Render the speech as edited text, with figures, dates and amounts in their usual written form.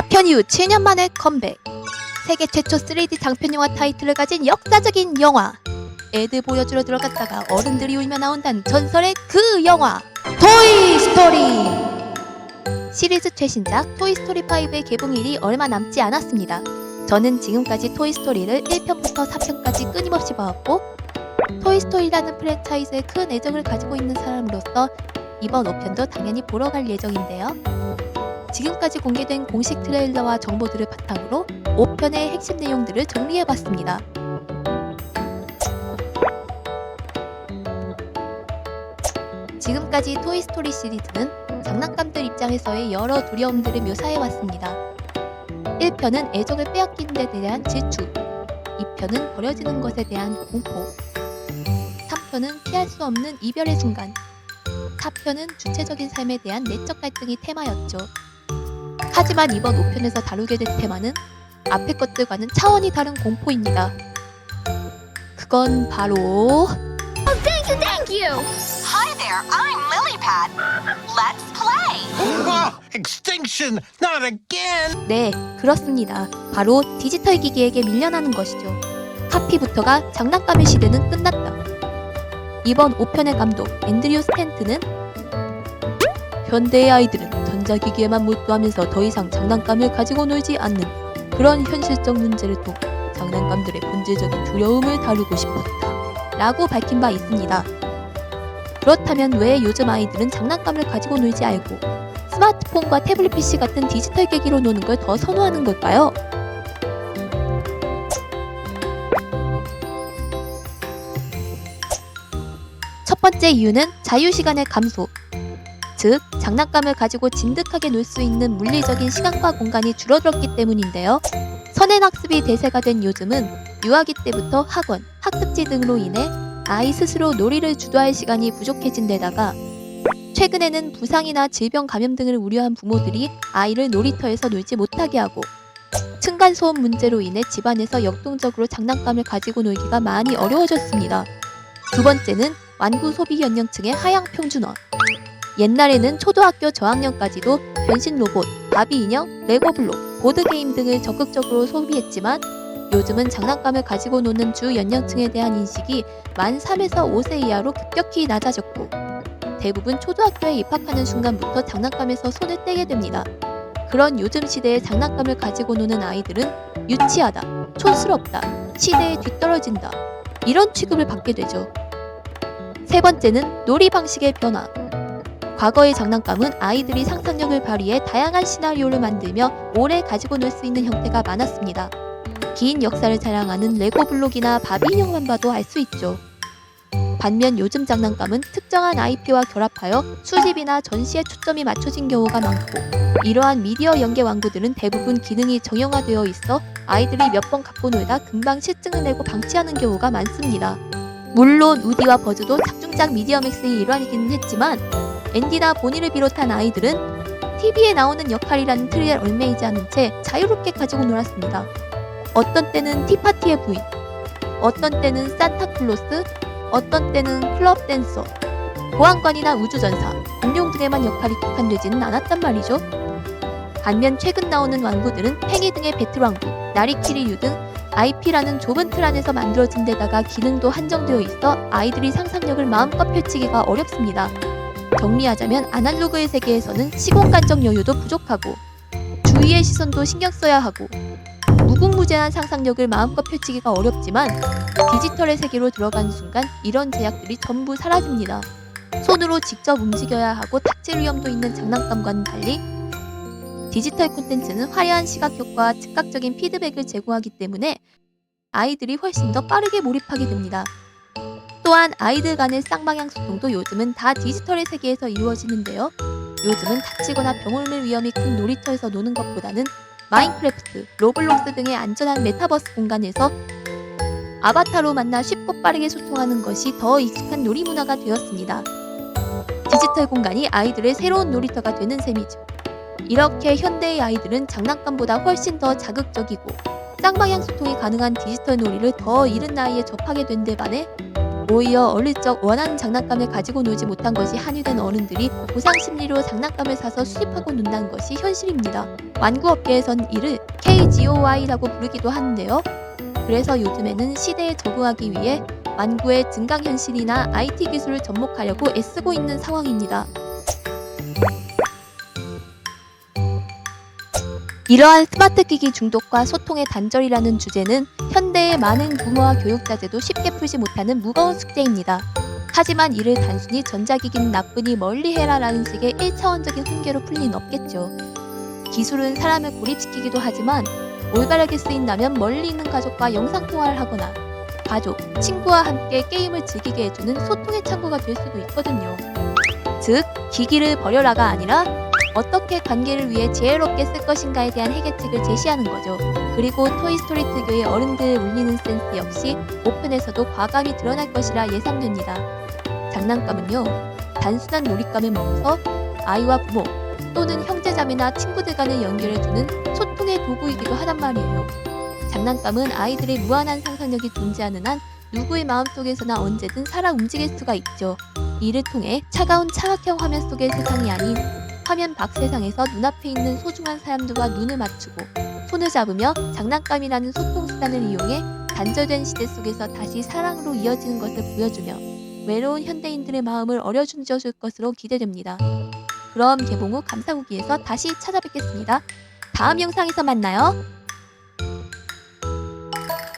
파편 이후 7년 만에 컴백. 세계 최초 3D 장편 영화 타이틀을 가진 역사적인 영화. 애들 보여주러 들어갔다가 어른들이 울며 나온다는 전설의 그 영화 토이스토리. 시리즈 최신작 토이스토리5의 개봉일이 얼마 남지 않았습니다. 저는 지금까지 토이스토리를 1편부터 4편까지 끊임없이 봐왔고 토이스토리라는 프랜차이즈에 큰 애정을 가지고 있는 사람으로서 이번 5편도 당연히 보러 갈 예정인데요. 지금까지 공개된 공식 트레일러와 정보들을 바탕으로 5편의 핵심 내용들을 정리해봤습니다. 지금까지 토이스토리 시리즈는 장난감들 입장에서의 여러 두려움들을 묘사해왔습니다. 1편은 애정을 빼앗기는 데 대한 질투, 2편은 버려지는 것에 대한 공포, 3편은 피할 수 없는 이별의 순간, 4편은 주체적인 삶에 대한 내적 갈등이 테마였죠. 하지만 이번 5편에서 다루게 될 테마는 앞의 것들과는 차원이 다른 공포입니다. 그건 바로 Thank you. Hi there, I'm Lilypad. Let's play. Oh, extinction! Not again! 네, 그렇습니다. 바로 디지털 기기에게 밀려나는 것이죠. 카피부터가 장난감의 시대는 끝났다. 이번 5편의 감독 앤드류 스탠트는 현대의 아이들은 전자기기에만 몰두하면서 더 이상 장난감을 가지고 놀지 않는 그런 현실적 문제를 통해 장난감들의 본질적인 두려움을 다루고 싶었다 라고 밝힌 바 있습니다. 그렇다면 왜 요즘 아이들은 장난감을 가지고 놀지 않고 스마트폰과 태블릿 PC 같은 디지털 계기로 노는 걸 더 선호하는 걸까요? 첫 번째 이유는 자유시간의 감소. 즉, 장난감을 가지고 진득하게 놀 수 있는 물리적인 시간과 공간이 줄어들었기 때문인데요. 선행학습이 대세가 된 요즘은 유아기 때부터 학원, 학습지 등으로 인해 아이 스스로 놀이를 주도할 시간이 부족해진 데다가 최근에는 부상이나 질병 감염 등을 우려한 부모들이 아이를 놀이터에서 놀지 못하게 하고 층간소음 문제로 인해 집안에서 역동적으로 장난감을 가지고 놀기가 많이 어려워졌습니다. 두 번째는 완구 소비 연령층의 하향 평준화. 옛날에는 초등학교 저학년까지도 변신 로봇, 바비 인형, 레고 블록, 보드게임 등을 적극적으로 소비했지만 요즘은 장난감을 가지고 노는 주 연령층에 대한 인식이 만 3에서 5세 이하로 급격히 낮아졌고 대부분 초등학교에 입학하는 순간부터 장난감에서 손을 떼게 됩니다. 그런 요즘 시대에 장난감을 가지고 노는 아이들은 유치하다, 촌스럽다, 시대에 뒤떨어진다 이런 취급을 받게 되죠. 세 번째는 놀이 방식의 변화. 과거의 장난감은 아이들이 상상력을 발휘해 다양한 시나리오를 만들며 오래 가지고 놀 수 있는 형태가 많았습니다. 긴 역사를 자랑하는 레고 블록이나 바비 인형만 봐도 알 수 있죠. 반면 요즘 장난감은 특정한 IP와 결합하여 수집이나 전시에 초점이 맞춰진 경우가 많고 이러한 미디어 연계 완구들은 대부분 기능이 정형화되어 있어 아이들이 몇 번 갖고 놀다 금방 실증을 내고 방치하는 경우가 많습니다. 물론 우디와 버즈도 작중작 미디어맥스의 일환이기는 했지만 앤디나 보니를 비롯한 아이들은 TV에 나오는 역할이라는 틀에 얽매이지 않은 채 자유롭게 가지고 놀았습니다. 어떤 때는 티파티의 부인, 어떤 때는 산타클로스, 어떤 때는 클럽 댄서, 보안관이나 우주전사, 공룡 등에만 역할이 국한되지는 않았단 말이죠. 반면 최근 나오는 완구들은 팽이 등의 배틀왕구, 나리키리류 등 IP라는 좁은 틀 안에서 만들어진 데다가 기능도 한정되어 있어 아이들이 상상력을 마음껏 펼치기가 어렵습니다. 정리하자면 아날로그의 세계에서는 시공간적 여유도 부족하고 주위의 시선도 신경 써야 하고 무궁무진한 상상력을 마음껏 펼치기가 어렵지만 디지털의 세계로 들어가는 순간 이런 제약들이 전부 사라집니다. 손으로 직접 움직여야 하고 다칠 위험도 있는 장난감과는 달리 디지털 콘텐츠는 화려한 시각 효과와 즉각적인 피드백을 제공하기 때문에 아이들이 훨씬 더 빠르게 몰입하게 됩니다. 또한 아이들 간의 쌍방향 소통도 요즘은 다 디지털의 세계에서 이루어지는데요. 요즘은 다치거나 병 옮을 위험이 큰 놀이터에서 노는 것보다는 마인크래프트, 로블록스 등의 안전한 메타버스 공간에서 아바타로 만나 쉽고 빠르게 소통하는 것이 더 익숙한 놀이 문화가 되었습니다. 디지털 공간이 아이들의 새로운 놀이터가 되는 셈이죠. 이렇게 현대의 아이들은 장난감보다 훨씬 더 자극적이고 쌍방향 소통이 가능한 디지털 놀이를 더 이른 나이에 접하게 된 데 반해 오히려 어릴 적 원하는 장난감을 가지고 놀지 못한 것이 한이 된 어른들이 보상 심리로 장난감을 사서 수집하고 논다는 것이 현실입니다. 완구업계에선 이를 KGOI라고 부르기도 하는데요. 그래서 요즘에는 시대에 적응하기 위해 완구의 증강현실이나 IT 기술을 접목하려고 애쓰고 있는 상황입니다. 이러한 스마트 기기 중독과 소통의 단절이라는 주제는 현대의 많은 부모와 교육자재도 쉽게 풀지 못하는 무거운 숙제입니다. 하지만 이를 단순히 전자기기는 나쁘니 멀리해라 라는 식의 1차원적인 훈계로 풀 리는 없겠죠. 기술은 사람을 고립시키기도 하지만 올바르게 쓰인다면 멀리 있는 가족과 영상통화를 하거나 가족, 친구와 함께 게임을 즐기게 해주는 소통의 창구가 될 수도 있거든요. 즉, 기기를 버려라가 아니라 어떻게 관계를 위해 지혜롭게 쓸 것인가에 대한 해결책을 제시하는 거죠. 그리고 토이스토리 특유의 어른들을 울리는 센스 역시 5편에서도 과감히 드러날 것이라 예상됩니다. 장난감은요, 단순한 놀잇감을 넘어서 아이와 부모 또는 형제자매나 친구들 간을 연결해주는 소통의 도구이기도 하단 말이에요. 장난감은 아이들의 무한한 상상력이 존재하는 한 누구의 마음속에서나 언제든 살아 움직일 수가 있죠. 이를 통해 차가운 차각형 화면 속의 세상이 아닌 화면 밖 세상에서 눈앞에 있는 소중한 사람들과 눈을 맞추고 손을 잡으며 장난감이라는 소통수단을 이용해 단절된 시대 속에서 다시 사랑으로 이어지는 것을 보여주며 외로운 현대인들의 마음을 어려준줄 것으로 기대됩니다. 그럼 개봉 후 감상후기에서 다시 찾아뵙겠습니다. 다음 영상에서 만나요.